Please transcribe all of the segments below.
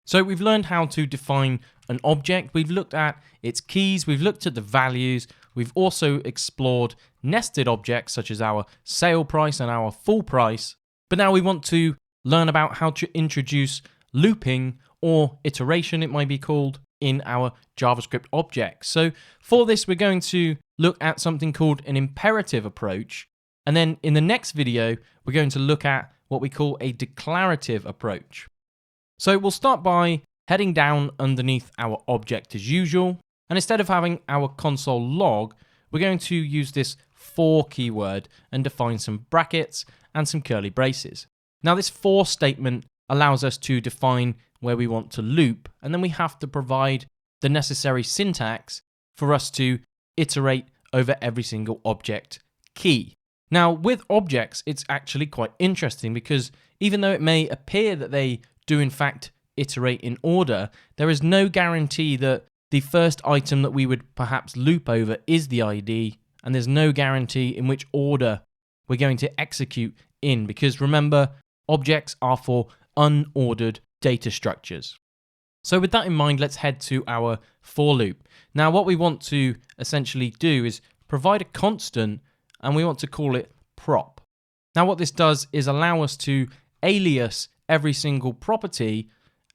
So we've learned how to define an object, we've looked at its keys, we've looked at the values, we've also explored nested objects such as our sale price and our full price, but now we want to learn about how to introduce looping or iteration, it might be called, in our JavaScript objects. So for this, we're going to look at something called an imperative approach, and then in the next video, we're going to look at what we call a declarative approach. So we'll start by heading down underneath our object as usual, and instead of having our console log, we're going to use this for keyword and define some brackets and some curly braces. Now this for statement allows us to define where we want to loop, and then we have to provide the necessary syntax for us to iterate over every single object key. Now with objects, it's actually quite interesting because even though it may appear that they do in fact iterate in order, there is no guarantee that the first item that we would perhaps loop over is the ID, and there's no guarantee in which order we're going to execute in, because remember, objects are for unordered data structures. So with that in mind, let's head to our for loop. Now what we want to essentially do is provide a constant, and we want to call it prop. Now what this does is allow us to alias every single property,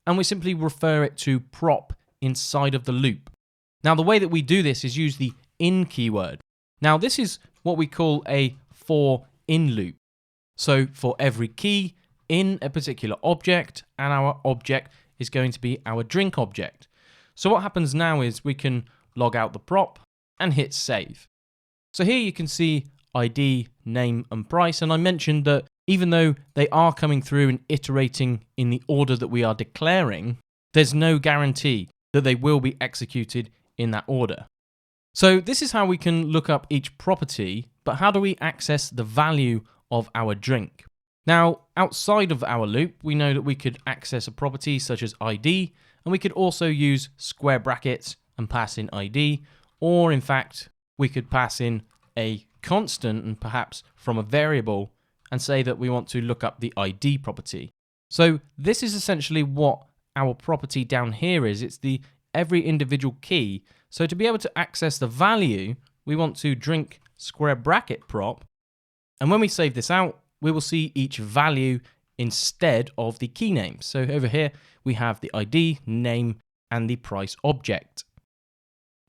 and we simply refer it to prop inside of the loop. Now the way that we do this is use the in keyword. Now this is what we call a for in loop. So for every key in a particular object, and our object is going to be our drink object. So what happens now is we can log out the prop and hit save. So here you can see ID, name and price, and I mentioned that even though they are coming through and iterating in the order that we are declaring, there's no guarantee that they will be executed in that order. So this is how we can look up each property, but how do we access the value of our drink? Now, outside of our loop, we know that we could access a property such as ID, and we could also use square brackets and pass in ID, or in fact, we could pass in a constant and perhaps from a variable and say that we want to look up the ID property. So this is essentially what our property down here is. It's the every individual key. So to be able to access the value, we want to drink square bracket prop. And when we save this out, we will see each value instead of the key name. So over here, we have the ID, name, and the price object.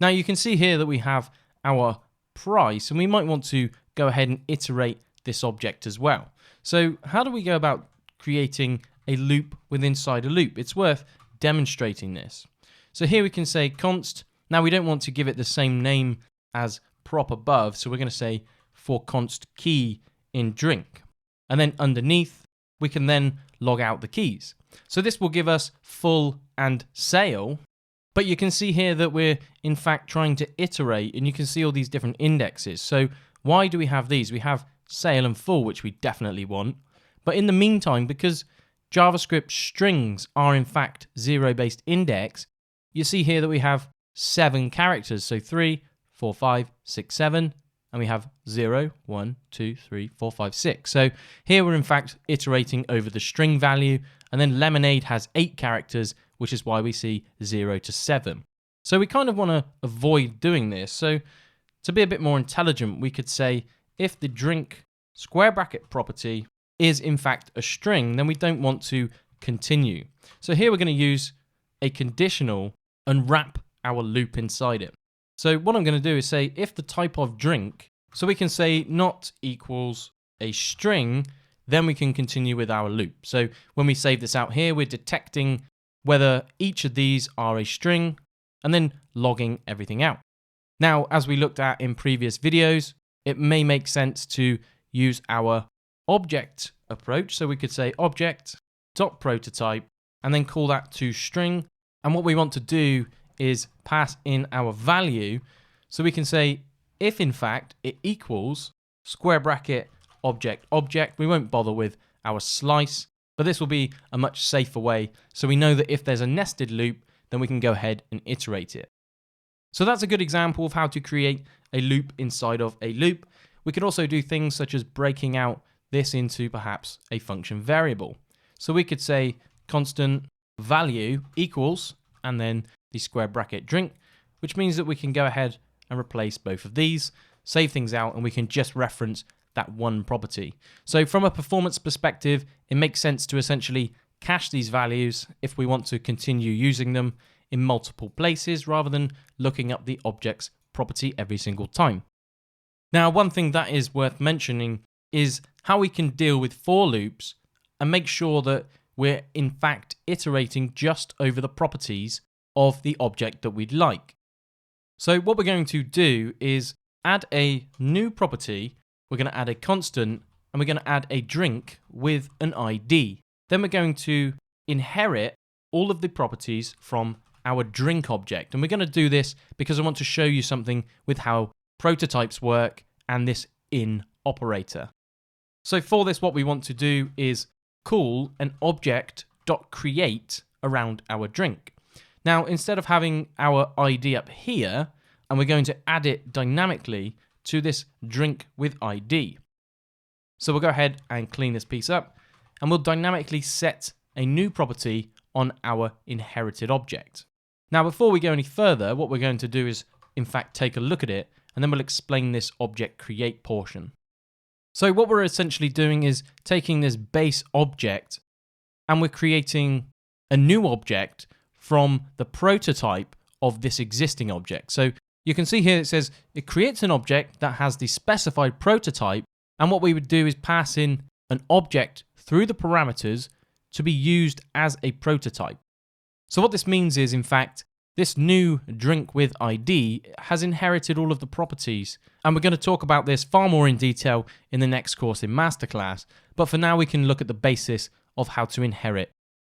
Now you can see here that we have our price, and we might want to go ahead and iterate this object as well. So how do we go about creating a loop within inside a loop? It's worth demonstrating this. So here we can say const. Now we don't want to give it the same name as prop above, so we're going to say for const key in drink. And then underneath, we can then log out the keys. So this will give us full and sale, but you can see here that we're in fact trying to iterate, and you can see all these different indexes. So why do we have these? We have sale and full, which we definitely want. But in the meantime, because JavaScript strings are in fact zero-based index, you see here that we have 7 characters. So 3, 4, 5, 6, 7, and we have 0, 1, 2, 3, 4, 5, 6. So here we're in fact iterating over the string value, and then Lemonade has 8 characters, which is why we see 0 to 7. So we kind of want to avoid doing this. So to be a bit more intelligent, we could say if the drink square bracket property is in fact a string, then we don't want to continue. So here we're going to use a conditional and wrap our loop inside it. So what I'm going to do is say if the type of drink, so we can say not equals a string, then we can continue with our loop. So when we save this out here, we're detecting whether each of these are a string and then logging everything out. Now, as we looked at in previous videos, it may make sense to use our object approach. So we could say object.prototype and then call that to string. And what we want to do is pass in our value. So we can say if in fact it equals square bracket object. We won't bother with our slice, but this will be a much safer way. So we know that if there's a nested loop, then we can go ahead and iterate it. So that's a good example of how to create a loop inside of a loop. We could also do things such as breaking out this into perhaps a function variable. So we could say constant value equals, and then the square bracket drink, which means that we can go ahead and replace both of these, save things out, and we can just reference that one property. So from a performance perspective, it makes sense to essentially cache these values if we want to continue using them in multiple places rather than looking up the object's property every single time. Now, one thing that is worth mentioning is how we can deal with for loops and make sure that we're in fact iterating just over the properties of the object that we'd like. So what we're going to do is add a new property, we're going to add a constant, and we're going to add a drink with an ID. Then we're going to inherit all of the properties from our drink object. And we're going to do this because I want to show you something with how prototypes work and this in operator. So for this, what we want to do is call an object.create around our drink. Now, instead of having our ID up here, and we're going to add it dynamically to this drink with ID. So we'll go ahead and clean this piece up, and we'll dynamically set a new property on our inherited object. Now, before we go any further, what we're going to do is, in fact, take a look at it, and then we'll explain this object create portion. So what we're essentially doing is taking this base object, and we're creating a new object from the prototype of this existing object. So you can see here it says it creates an object that has the specified prototype, and what we would do is pass in an object through the parameters to be used as a prototype. So what this means is, in fact, this new drink with ID has inherited all of the properties, and we're going to talk about this far more in detail in the next course in Masterclass, but for now we can look at the basis of how to inherit.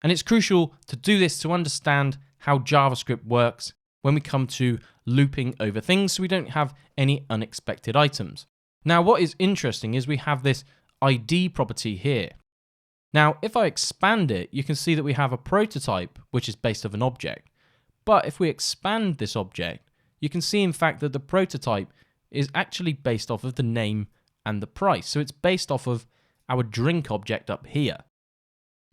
And it's crucial to do this to understand how JavaScript works when we come to looping over things so we don't have any unexpected items. Now, what is interesting is we have this ID property here. Now, if I expand it, you can see that we have a prototype which is based off an object. But if we expand this object, you can see in fact that the prototype is actually based off of the name and the price. So it's based off of our drink object up here.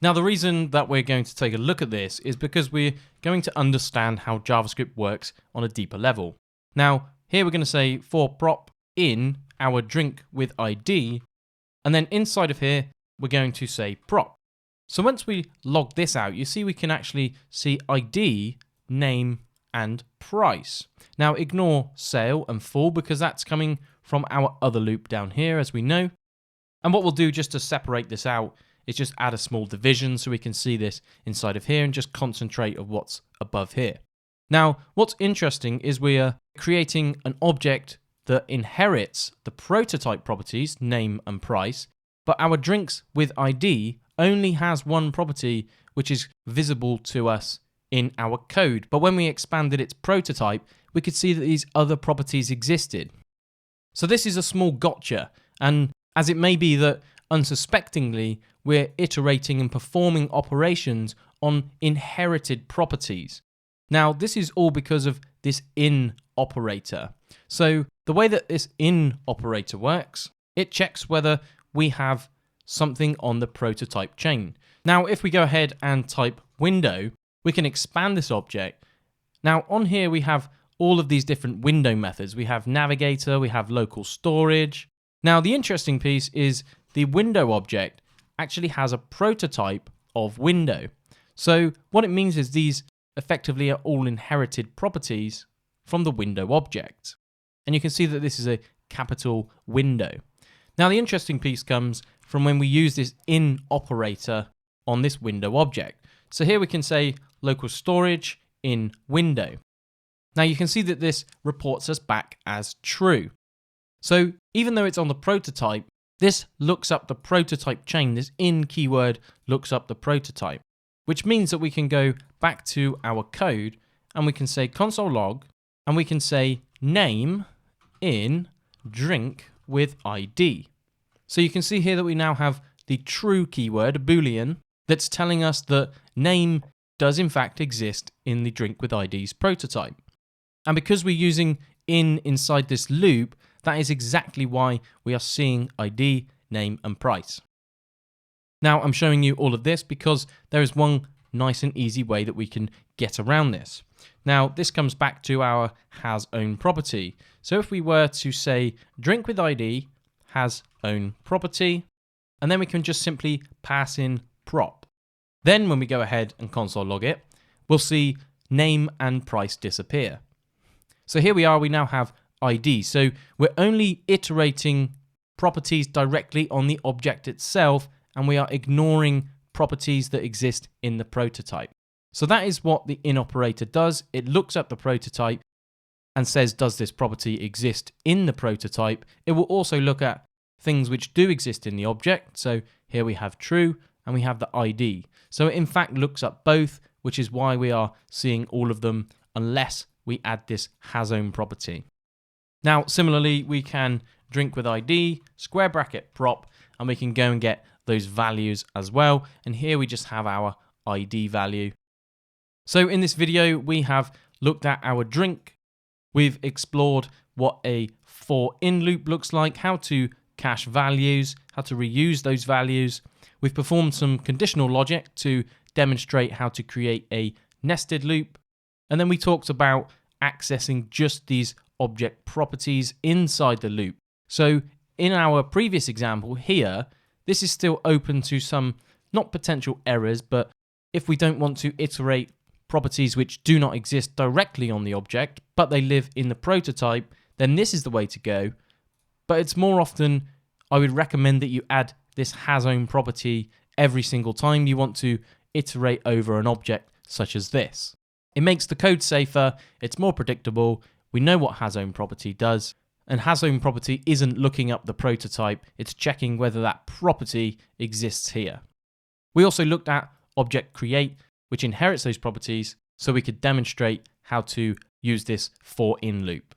Now, the reason that we're going to take a look at this is because we're going to understand how JavaScript works on a deeper level. Now, here we're going to say for prop in our drink with ID, and then inside of here, we're going to say prop. So once we log this out, you see we can actually see ID, name, and price. Now, ignore sale and full because that's coming from our other loop down here, as we know. And what we'll do just to separate this out is just add a small division so we can see this inside of here and just concentrate on what's above here. Now, what's interesting is we are creating an object that inherits the prototype properties, name and price, but our drinks with ID only has one property which is visible to us in our code. But when we expanded its prototype, we could see that these other properties existed. So this is a small gotcha, and as it may be that unsuspectingly, we're iterating and performing operations on inherited properties. Now, this is all because of this in operator. So the way that this in operator works, it checks whether we have something on the prototype chain. Now, if we go ahead and type window, we can expand this object. Now, on here, we have all of these different window methods. We have navigator, we have local storage. Now, the interesting piece is the window object actually has a prototype of window. So what it means is these effectively are all inherited properties from the window object. And you can see that this is a capital window. Now, the interesting piece comes from when we use this in operator on this window object. So here we can say local storage in window. Now you can see that this reports us back as true. So even though it's on the prototype, this looks up the prototype chain. This in keyword looks up the prototype, which means that we can go back to our code and we can say console log and we can say name in drink with ID. So you can see here that we now have the true keyword, a Boolean, that's telling us that name does in fact exist in the drink with ID's prototype. And because we're using in inside this loop, that is exactly why we are seeing ID, name, and price. Now I'm showing you all of this because there is one nice and easy way that we can get around this. Now, this comes back to our has own property. So if we were to say drink with ID has own property, and then we can just simply pass in prop. Then when we go ahead and console log it, we'll see name and price disappear. So here we are, we now have ID. So we're only iterating properties directly on the object itself, and we are ignoring properties that exist in the prototype. So that is what the in operator does. It looks at the prototype and says, does this property exist in the prototype? It will also look at things which do exist in the object. So here we have true and we have the ID. So it in fact looks up both, which is why we are seeing all of them unless we add this has own property. Now, similarly, we can drink with ID, square bracket prop, and we can go and get those values as well. And here we just have our ID value. So in this video, we have looked at our drink. We've explored what a for in loop looks like, how to cache values, how to reuse those values. We've performed some conditional logic to demonstrate how to create a nested loop. And then we talked about accessing just these object properties inside the loop. So in our previous example here, this is still open to some, not potential errors, but if we don't want to iterate properties which do not exist directly on the object, but they live in the prototype, then this is the way to go. But it's more often, I would recommend that you add this has own property every single time you want to iterate over an object such as this. It makes the code safer, it's more predictable, we know what has own property does, and has own property isn't looking up the prototype, it's checking whether that property exists here. We also looked at object create, which inherits those properties, so we could demonstrate how to use this for in loop.